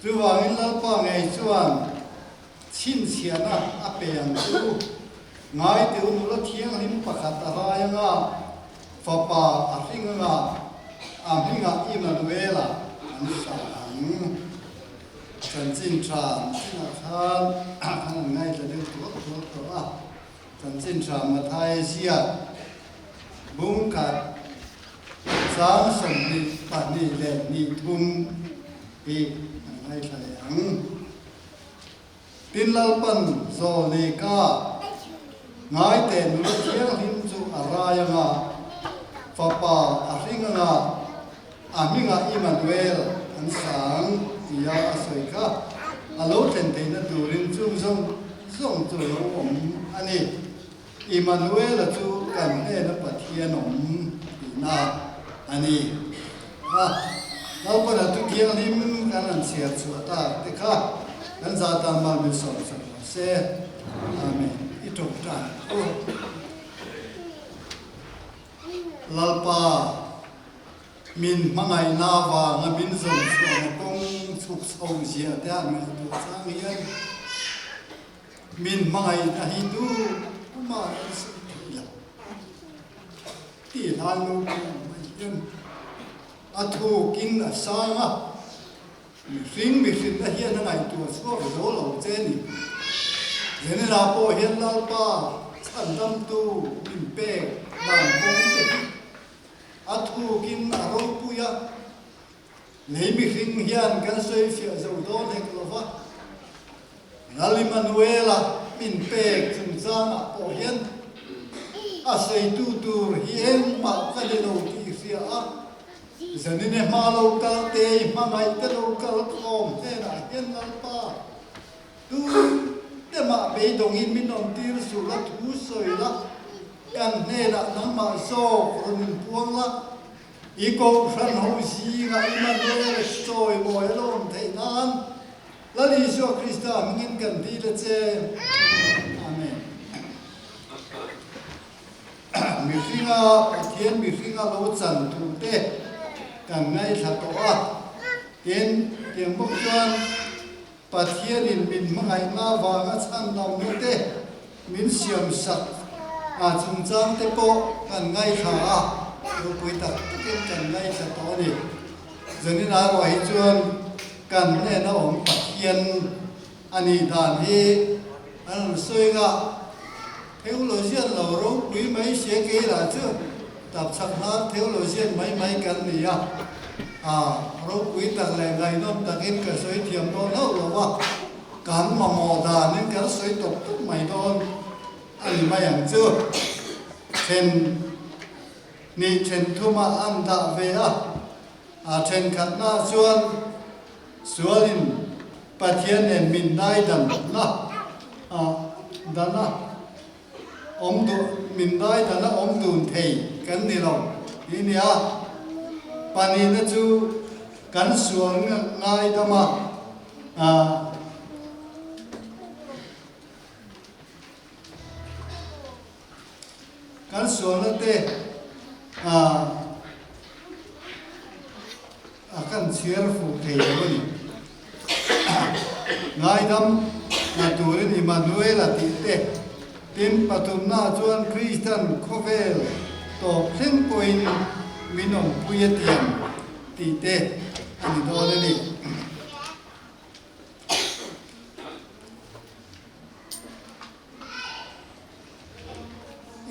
tu wangin lalpa ngai chuan chin siana apeng tu ngai te unula thiang lim pakhat arayanga fapa ahringa amhinga Emmanuela an sang chan chin than chin khan an ngai te de tu a chan chin than ma thai sia bung khat sáng sầm đi bản đi lệ đi thum đi ngay thằng tin lao pan zo le ka ngai ten lu thiang him chu araya nga papa ahringa nga aminga Emmanuel an sang tia asoi ka alo ten ten na turin chung zong chu lo om ani Emmanuel chu kan ne na pathian om na ani lalpa na tu kiang lim kanan siat suata teka kan zata mal mi som se amen itok ta lalpa min mangai na wa nga min som so kong suk song sia ta mi tu sang yan min mangai na hi tu ma ti lan lu thu kinh là sao mà mình đã hiện ngày tuổi số số lâu trên thế nên là bộ hiện lao pa sản tâm tu mình bè làm công thu kinh là râu puya lấy mình hiện cái suy phía dầu đó này là what là Emmanuela mình bè chúng ta mà bộ hiện xây tu hiện mà cái điều đầu tiên phía giờ nên mà lâu cả tê mà ngày tê lâu cả không thế là hiện lalpa tu thế mà bây đồng in mình đồng tiền số là thu soi là cái này là nằm mà so rồi mình buông là ý cô phân hậu gì ngày mà nó soi mọi lối thế nan là lý do Christa mình cần đi là chứ amen mình sinh ra thiên mình sinh ra lâu dần tu tê càng ngay là tổ tiền bốc chuan pathian in min mangai na wa nga chan dam nu te min siam sak chung chang te po kan ngai kha ru pui tak ten kan ngai sa to ni zani na wa hi chuan kan ne na om pathian ani dan hi an soi ga theologian lo ro pui mai se ke la chu tập sắc hát theologian mấy cái này rồi quý tật lệ ngày năm tật in cái suy thiểm đó nó là what cán mà mò đà nên cái suy tục tức mày thôi anh mày ăn chưa trên ni trên thu mà ăn đã về trên khát na xuân xuân pathian nên mình đai đầm na đàn na ông tu mình đai đàn na ông tu thầy cái này rồi đi nè pani na chu kan suang ngai dama kan suang na te kan cheerful thei ni ngai dam na turin Emmanuela ti te tin patum na chuan Christian khovel to thing point minong puya tiang ti te ani do le ni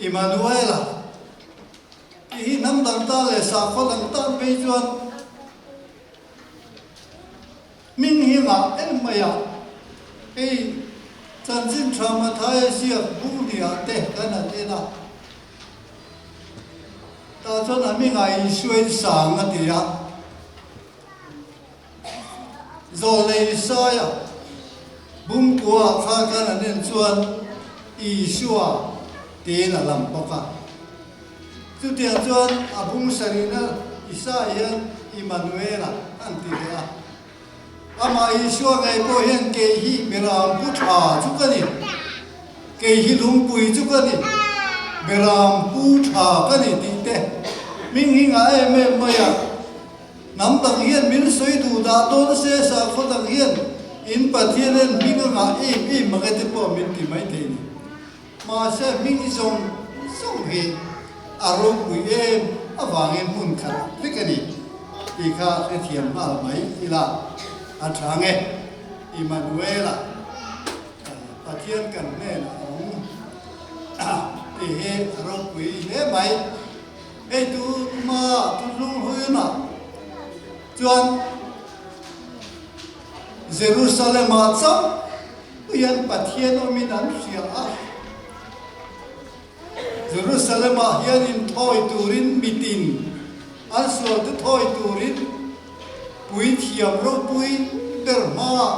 Emmanuela hi nam dang ta le sa kho dang ta pe chuan minh hi nga en maya ei chan chin thama thai sia bu dia te kana te na ta cho là mình ngày xuôi sáng á thì rồi lấy soi bung của pha cái là nên xuân ý xua tiền là làm bọc chú tiền xuân bung sari na Isaiah Emmanuela anh thì ama ý xua ngày cô hiện cái hi beram bút chú cái gì cái hi lung bùi chú cái gì beram bút cái gì thì mình hi ngài em mày nắm tầng hiền mình xoay đủ đã đôn xe sa khó tầng hiền in bát thiên nên mình ngã im mà cái tiếp bỏ mình thì mấy thế này mà sẽ mình dùng sống gì rong bùi em vàng em muốn khát thế cái này thì khá cái thiền mà mấy thì là trang nghe Emmanuel bát thiên cần nên thì hệ rong bùi thế mấy cái tu mà tu lung huy na chuan Jerusalem mà chăng yên bát thiên ở miền Nam xia Jerusalem mà hiện in thôi turin mitin an sual te thôi turin bui thiam ro bui derma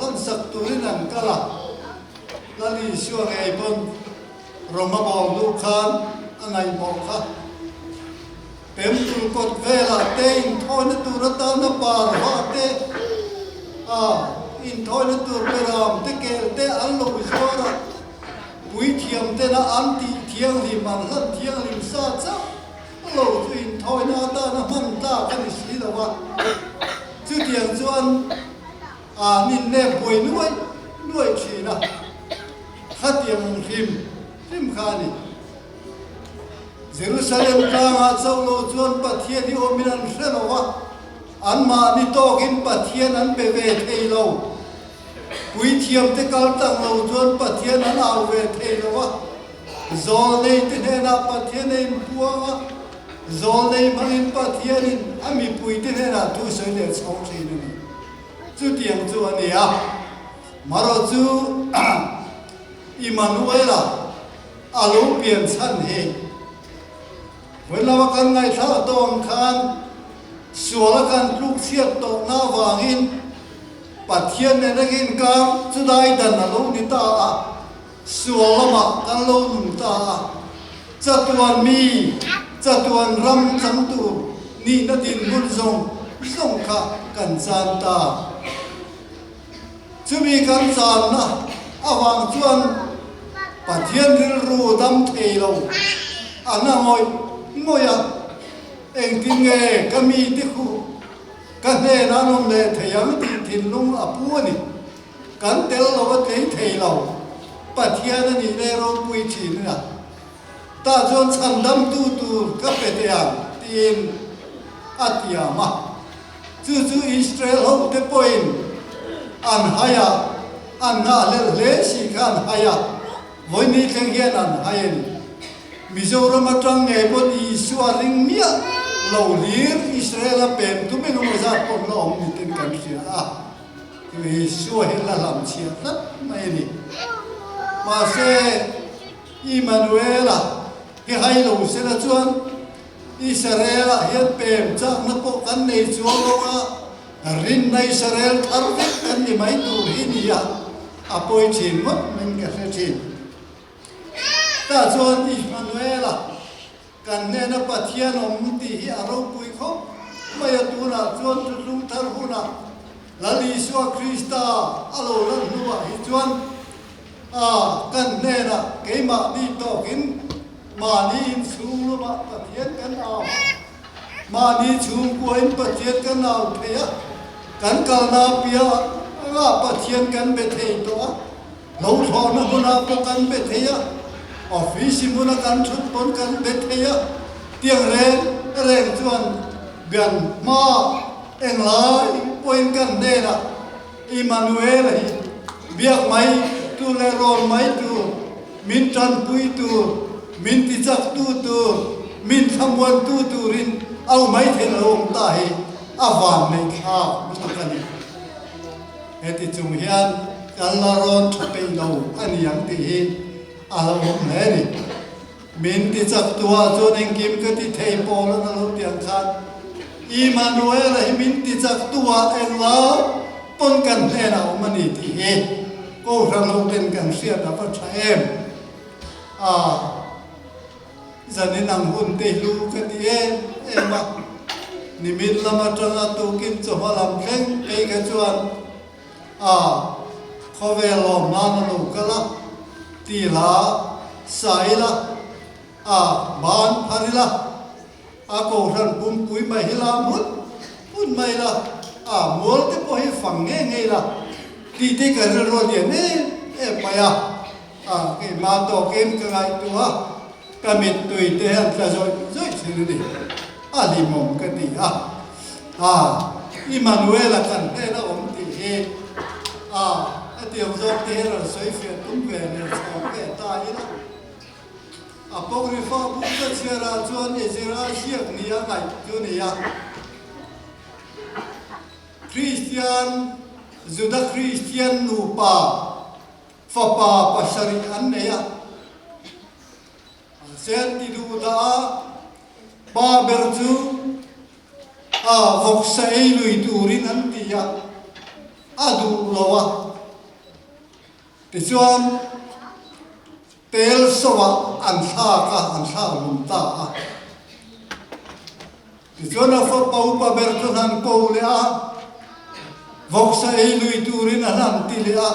lan sak turin an kala lali sual ngai bon Roma bol lu khan anai mo kha pem tu kot vela te in thôi na tu rata na par ha te in thôi na tu peram te kel te an lo isora bui thiam te na an ti thiang li man lan thiang lim sa cha lo tu in thôi na ta na man ta kan si la wa chu tiang chuan min ne boi nuai chi na khat tiang rim kha ni Jerusalem ka nga chau lo chuan pathian hi omin an hrelo wa an ma ni to kin pathian an be ve thei lo pui thiam te kal tang lo chuan pathian an au ve thei lo wa zol nei te ne na pathian nei puanga zol nei mangin pathian in ami pui te ne na tu soi le chau thi ni chu tiang chu ani a maro chu Emmanuel alo pian chan he với lao căn ngày thảo tông khan sửa căn lúc siết tổ na vàng in bát thiên này đang in cam chú đại đàn là lâu đi ta sửa mà căn lâu nung ta chặt tuan mi chặt tuan ram chấm tu ni na tin bút zong kha cần san ta chú mi cần san na vàng chuan bát thiên ril ru đam thề lâu anh ngồi anh tin nghe kami đi khu cái này nó nông lệ thầy ấm tin lung apu ni cái tel lâu cái thầy lâu bát thiên này lệ rồi bui chín nè ta chọn sản đam tu cái bề tiang tin atiama chú Israel hậu te point an haya an na lệ si kan haya với ni thằng hiền an haya Mizoram atang ngebot Isua ring mia lo lir Israel pem tu me no za pom no om tin kan sia tu Isua hela lam sia tat mai ni ma se Emmanuel he hai lo se la chuan Israel hian pem chang na po kan nei chuang lo rin na Israel thar vek kan ni mai tu hi ni ya apoi chin mot men ka se chin ta chuan Emmanuel kan ne na pathian om ti hi aro pui kho mai tu na chuan tu lung thar huna lali Yeshua Krista alo lan nuwa hi chuan kan ne na ke ma ni to kin ma ni in chung lo ma pathian kan au ma ni chung ko in pathian kan au thea kan kal na pia pathian kan be thei to lo tho na huna ko kan be thea office muna kan thut pon kan betheya tiang reng chuan gan ma englai point kan dena Emmanuel hi biak mai tu le ron mai tu min tran pui tu min ti chak tu min thamwan tu rin au mai then rom ta hi awan nei kha tu kan eti chung hian kan la ron thapei lo ani yang ti hi alo này đi mình thì chắc tua cho nên kiếm cái thì thầy bỏ nó lâu tiếng khan Emmanuel là mình thì chắc tua em lo pon cần thế nào mà nị thì hết cô rằng lâu tên cần siết là phát trái em giờ nên nằm hôn tê lu cái thì em mà nị mình làm ở trong tu kinh cho họ làm cái chuan khó về lòng nó lâu cái lắm ti la sai la ban phari la cô rằng bùm bùi mày là muốn mày là muốn cái bôi phẳng nghe là đi đi cái rồi điện ấy em mày cái mà tổ game cái ngày tua cái mình tùy thế là rồi xử lý đi mồm cái gì Emmanuel là cần thế nó ổn thì cái điều do thế là suy phiền cũng về này cho cái tai đó Apocrypha bút cái chuyện là chuyện Israel siết nia này chỗ này Christian Judah Christian nupa Fapa pasari an này sen tidu da ba berju vok sai lui turin an tia adu lawa ti chuan tel sowa an tha lum ta ti chuan a fa pau pa berju han ko le vok sai lui turin an ti le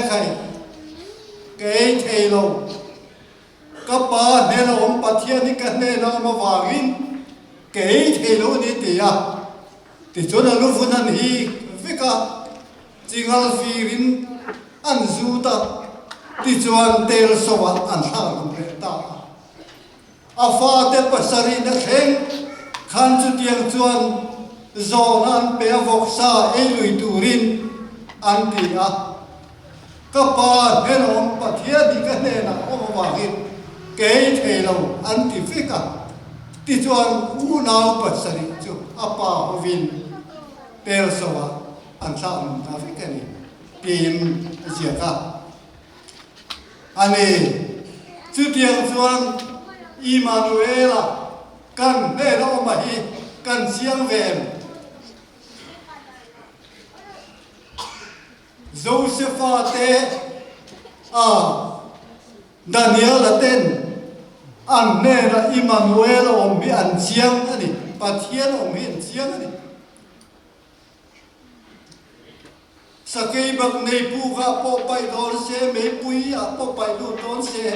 khai cái thầy lâu các bà nên là ông bà thiên đi cái này nó mà vàng cái thầy lâu đi thì chỗ nào lúc phun anh hi với cả chỉ ngal phi rin anh du ta thì cho anh tel so anh sao cũng được ta pha te pasari na khen khan chu tiang chuan zo nan pe vok sa e lui turin an ti các bà nên ông bà thiên đi cái này là ông vàng cái thầy lâu anh thì phải cả thì cho anh nào bớt sari cho apa hovin perso anh sao mình ta phải cái này tìm gì cả anh ấy chú tiếng cho anh Emmanuel cần để nó mà hi cần xiang về Joseph te Daniel là tên anh này là Emmanuel ông bị anh chiang này bà thiên ông bị anh chiang này sau khi bậc này bu ga po pai đón xe mấy bui po pai lu đón xe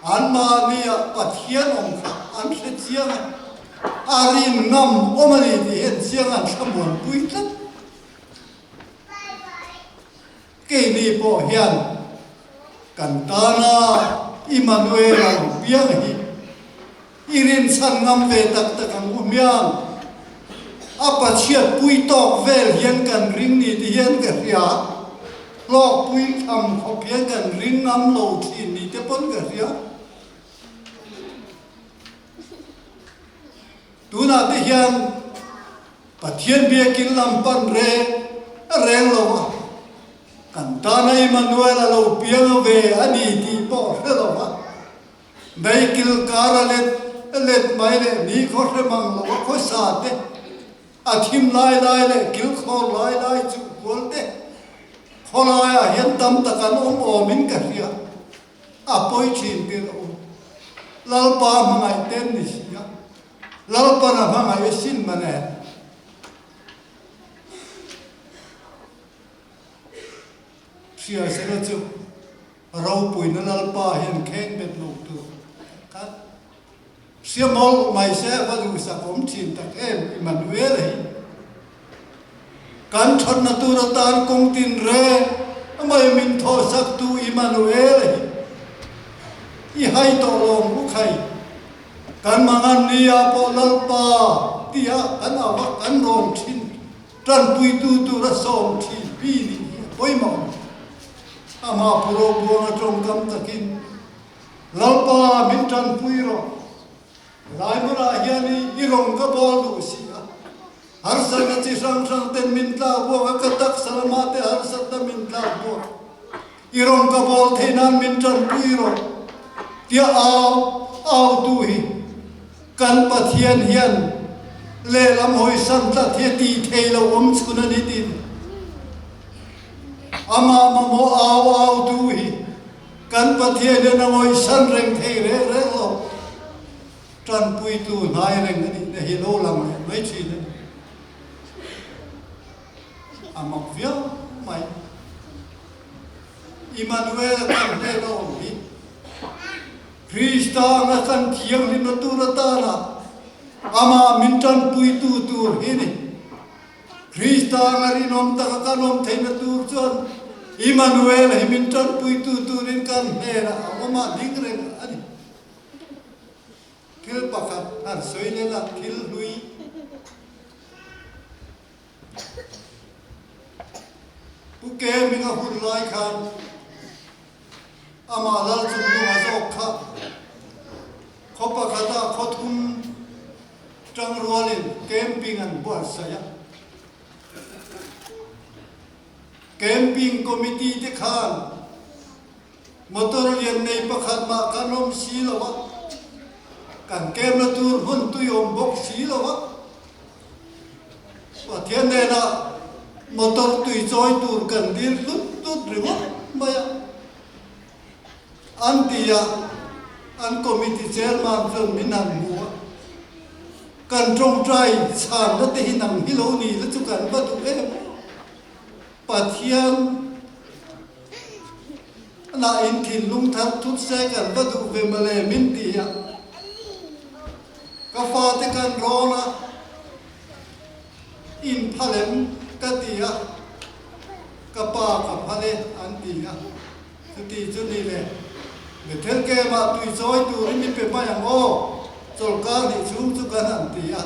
anh mà ni bà thiên ông anh sẽ chiang arin ngam ông này thì anh chiang anh sẽ muốn bui lắm cái này po hiền cần ta na Emmanuel ang biang hi irin san ngam ve tak tak ang umiang apa chiat pui tok vel hian kan ring ni ti hian ka ria lok pui tham kho hian kan ring ngam lo thin ni te pon ka ria tuna te hian pathian bia kin lam pan reng lo kan ta na Emmanuel lo piang ve ani ti po lo wa dai kil kara let mai le ni kho re mang lo kho sa te athim lai le kil kho lai chu bol te kho lai hian tam ta kan om min ka ria poi chin te lo lal pa mangai ten ni sia lal pa na mangai sin mane sia se la chu rau pui na lal pa hian kheng bet lo tu ka sia mol mai se va du sa kom chin tak Emmanuel hi kan thon na tu ra tan kong tin re mai min tho sak tu Emmanuel hi i hai to long bu khai kan mangan ni po lal pa tia kan awa kan rom thin tran pui tu ra som thi pi ni poi mong ama puro buang trong kam takin lalpa min tran pui ro lai mara hiani irong ka bol du sia har sang chi sang ten min tla bo ka tak salamate har sat min tla bo irong ka bol thenan min tran pui ro tia au tu hi kan pathian hian le lam hoi san ta the ti thelo om chuna ni tin ama mo au tu hi kan pathian na ngoi san reng thei re lo tran pui tu nai reng ni hi lo lam mai chi ne ama via mai Emmanuel kan le lo hi Krista nga kan thiang rin na turata na ama mintan pui tu tur hini Krista nga rin om takakanom thay na tur chuan Emmanuel hi mintan pui tu turin kan nera ama dingren ani kil pakat har soilela kil hui puke minga hulai kan ama lal chundu azok kha khopa khata khothum tang rualin camping an buat saya camping committee te khan motor lian nei pakhat ma kanom silawa kan kem na tur hun tu yom bok silawa pathian ne na motor tui choi tur kan dir lut tut riwa maya antia an committee chairman chon minan mua kan trong trai san na te hinang hilo ni la chu kan ba tu em pathian na in thin lung thar thut se kan ba tu ve male min tia ka fa te kan ro na in phalem ka tia ka pa ka phale an tia tu ti chu ni le người thân kê mà tùy dối tùy mình phải mai hàng ô rồi ca thì chúng tôi cần hẳn tí ạ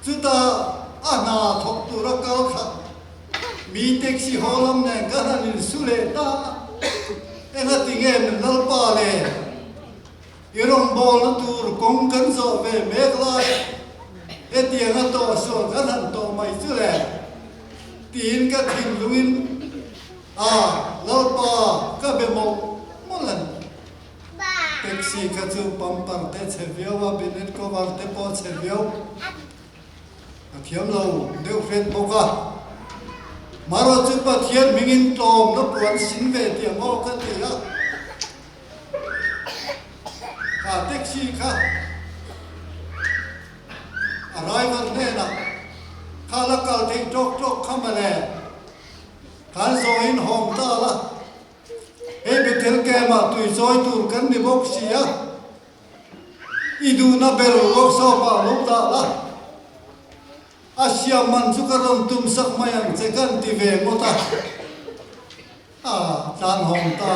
chúng ta nà thọc tù ra cao khả mi tích sĩ hồ lâm này các hẳn nhìn su lệ ta em hãy tình em mình lal pa lệ yếu rong bò nó tù rồi công cân dọ về mê lại em tiền hãy tổ sổ các hẳn tổ mày su lệ tín các thình luyện lal pa các bề mộc lần taxi ka chu pampar te chheviau wa binet ko war te po chheviau athiam lo deu friend boka maro chu pathian mingin tom no puan sin ve ti mo ka ti ya ka taxi kha arrival ne na khala kal thei tok tok khamale kan zo in hom ta la e betel ke ma tui zoi tur kan ni bok sia idu na bel lok so pa lok da la asia man chu ka ron tum sak mayang che kan ti ve mo ta tan hong ta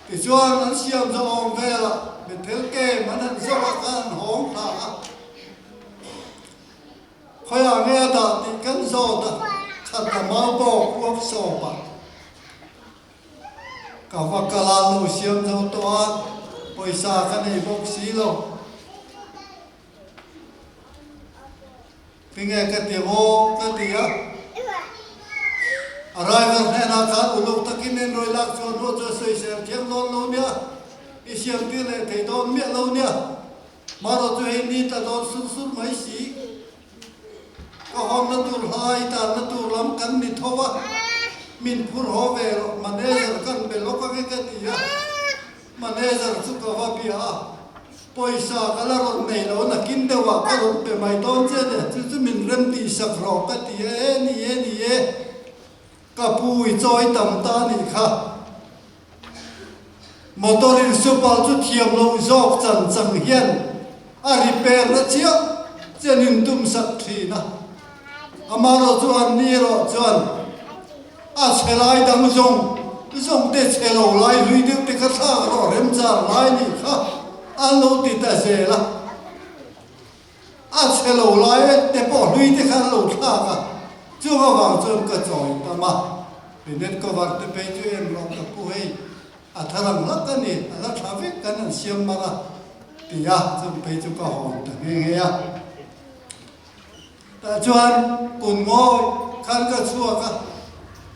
ti chuan an siam zo ong ve la betel ke man an zo kan hong ta khoya nge da ti kan zo ta khata mau bo kuok so pa ka vakala no siam zo to a poisa ka nei bok si lo pinge ka ti ho ka ti a arai ga ne na ka ulok takin en roi lak chon ho jo sei ser thiam lon lo nia i siam ti le thei don me lo nia maro jo he ni ta don sur sur mai siก็ห้องนัตูร์ไฮตานัตูร์ล้ำกันนิทว่ามินพูดหัวเวรมันเอเจอร์กันเป็นโลกกันกันดีอะมันเอเจอร์สุขภาพดีอะปอยสาก็แล้วรถในเราหนักกินเดียวก็รถเป็นไม่ต้องเจเนี่ยจะมินเริ่มตีสักรอบกันดีนี่ก็ปุยจอยต่ำตานี่ค่ะมอเตอร์อินสุปัลจุดเทียมเราจอกจังเฮียนรีเปร์นะเชียวจะนินตุมสักทีนะอามาเราจวนนี่เราจวนเชลัยดังจงเตเชลไลลุยเด็กเด็กข้าเราเริ่มจากไลนี่ค่ะเราติดแต่เจละเชลไลเด็กพอลุยเด็กข้าเราข้ากันจู่ก็วางจนกระจอยตามาเป็นเด็กก็วางเตไปจู่เองเราตะปูให้ทารังลักกันนี่ลักทาวิกันนั่นเสียมมาละตียาจู่ไปจู่ก็หอมแต่เงี้ยแต่ชวนกุนงอยขันก็ชั่วกัน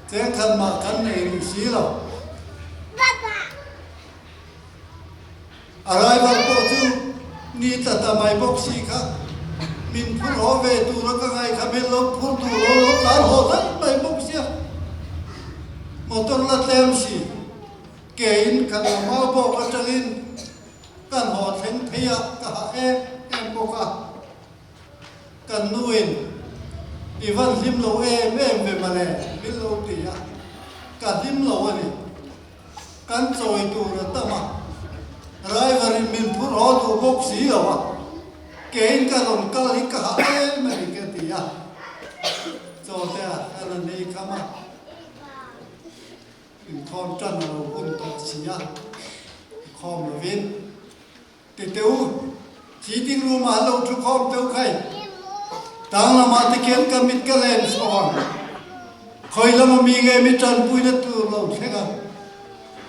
เจ้าขันมาขันในสีเราอะไรบ้างก็จู่นี่แต่ทำไมบอกสีค่ะมินพูดหัวเวตูแล้วก็ไงค่ะมินลบพูดตูลบตาหัวได้ไม่บอกเสียหมดต้นละเต็มสีเกณฑ์ขันมาบอกว่าจะลินกันหัวเห็นเพียกะเอ็มบอกอ่ะกันนู่นอีวันลิมโลเอเมเวมาเลยลิมโลตีอะกันลิมโลนี่ kan choi tu ra tama rai varin min phur ho tu bok si lawa kein ka ron kal hi ka ha e mari ka tia cho te ala nei kama in khom chan ro kun to sia khom lo vin ti teu chỉ tiếng ru mà lâu chú khom teu khai tang la ma te ken ka mit ka len son khoi la ma mi nge mi chan pui na tu lo thega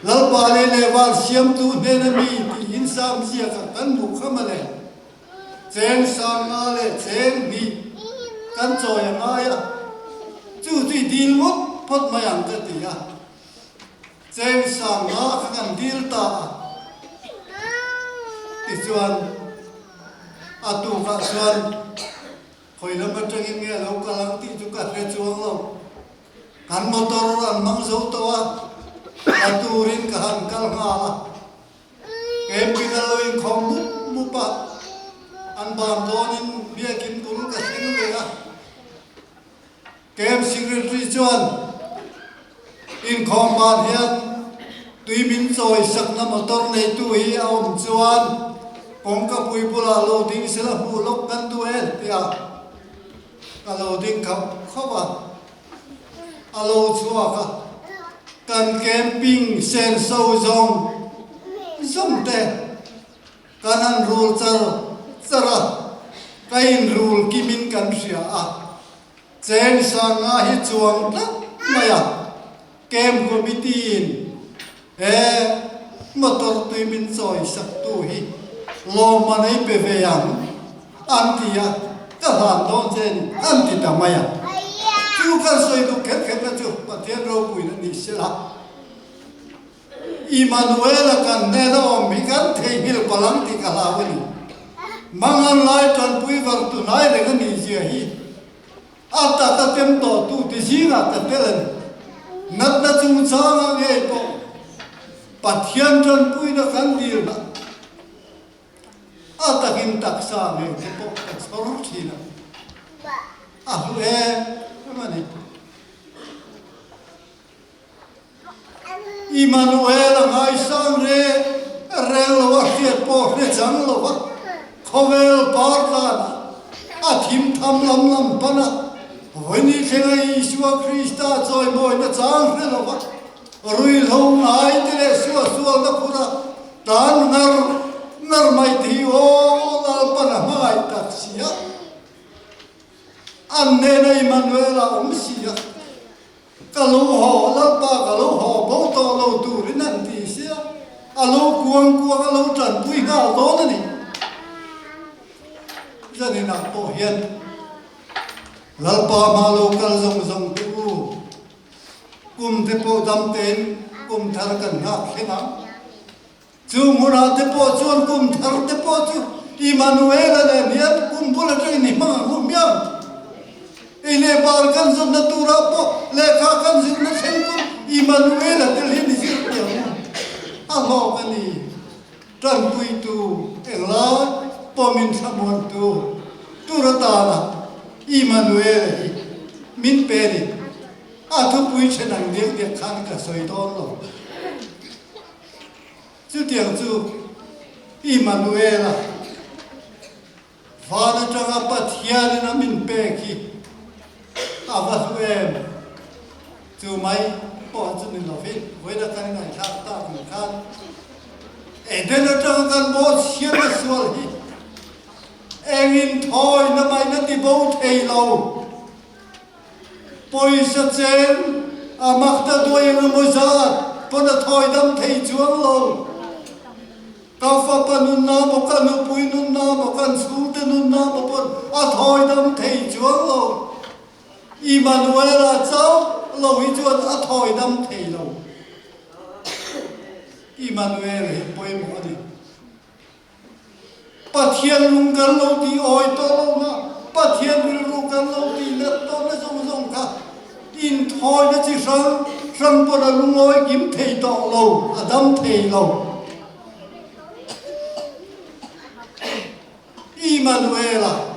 lal pa le le wal siam tu ne na mi ti in sam sia ka kan bu khama le chen sang nga le chen ni kan choi nga ya chu ti dil mot phot ma yang ka ti ya chen sang nga ka kan dil ta ti chuan atu ka chuan khoi la ma tang nge lo ka lang ti chu ka re chuang lo kan motor an mang zo to a aturin ka han kal nga la kem pi na lo in khom mu pa an bam don in bia kim tul ka sing le a kem secretary chuan in khom ban hian tui min choi sak na motor nei tu hi a om chuan kong ka pui pula lo ding sela hu lok kan tu e tia ka lo ding ka khawa alo chua ka kan camping sen so zong zong te kanan rul chara kain rul kimin kan ria a chen sanga hi chuang tak maya kem committee e motor tui min choi sak tu hi lo manai pe ve yang antia ka han don chen anti ta maya chú kan soi du khet khet na chu pathian ro pui na ni sela Emmanuel kan ne da om mi kan thei hil palang ti ka la wani mangan lai tan pui var tu nai le kan ni ji hi ata ta tem to tu ti ji na ta telen nat na chung cha na nge po pathian tan pui na kan dir na ata hin tak sa nge po ka sor thi na Mani Emmanuel ngai sang re lo wa khiat po ne chang lo wa khovel parlan a thim tham lam pana vani thenga Isua Krista choi moi na chang re lo wa rui lo ngai te le sual na pura tan nar mai thi o la pana mai tak sia anne na Emmanuel om sia kalau ho la pa kalau ho bo to lo tu rin an ti sia alo kuang alo tran pui ga lo na ni za ni na to hian lal pa ma lo kal zong tu kum te po dam ten kum thar kan nga khenga chu mura te po chuan kum thar te po chu Emmanuel le niat kum bula ni ma hu miam ile bar kan zon na tura po le kha kan zin na sen ko Emmanuel tel hi ni sir pe a ho kan ni tran pui tu ela po min samon tu tura ta na Emmanuel min pe ni a thu pui chen ang liek de khan ka soi don lo chu tiang chu Emmanuel va na tanga pathian na min pe ki avas em chu mai po chu ni lo fit với là cái này khác ta cũng khác e den na tang kan bo sia na sual hi engin thoi na mai na ti bo thei lo poi sa chen a mak ta doi na mo za po na thoi dam thei chuang lo ka fa pa nun na bo ka nu pui nun na bo kan su te nun na bo po a thoi dam thei chuang lo Emmanuel là cháu lâu ý chuột đã thổi đâm thầy lâu Emmanuel là bôi mỏ đi bà thiên lung gần lâu thì ôi to lâu na bà thiên lung gần lâu thì nét to nó rong cả in thôi nó chỉ răng bà là lung ôi kiếm thầy to lâu à đâm thầy lâu Emmanuel là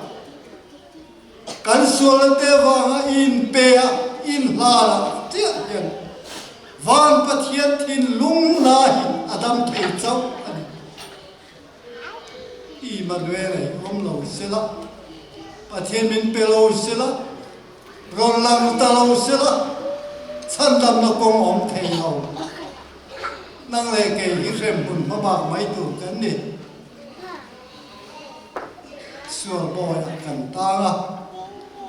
kan sual te wa in pe in la la ti yen van pathian thin lung la hin adam thei chau ani Emmanuel ai om lo sela pathian min pelo sela ron lang ta lo sela chan lam na kong om thei lo nang le ke hi rem bun ma ba mai tu kan ni sual boy kan ta nga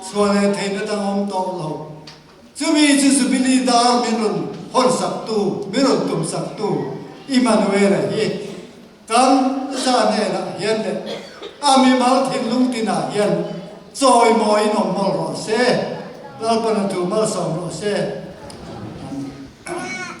sual le thei na tang om to lo chu mi chu su bi li da min run hon sak tu mi run tum sak tu Emmanuel ai kan sa ne na hian le ami mal thin lung tin a hian choi moi nom mol ro se lal pan tu mal som ro se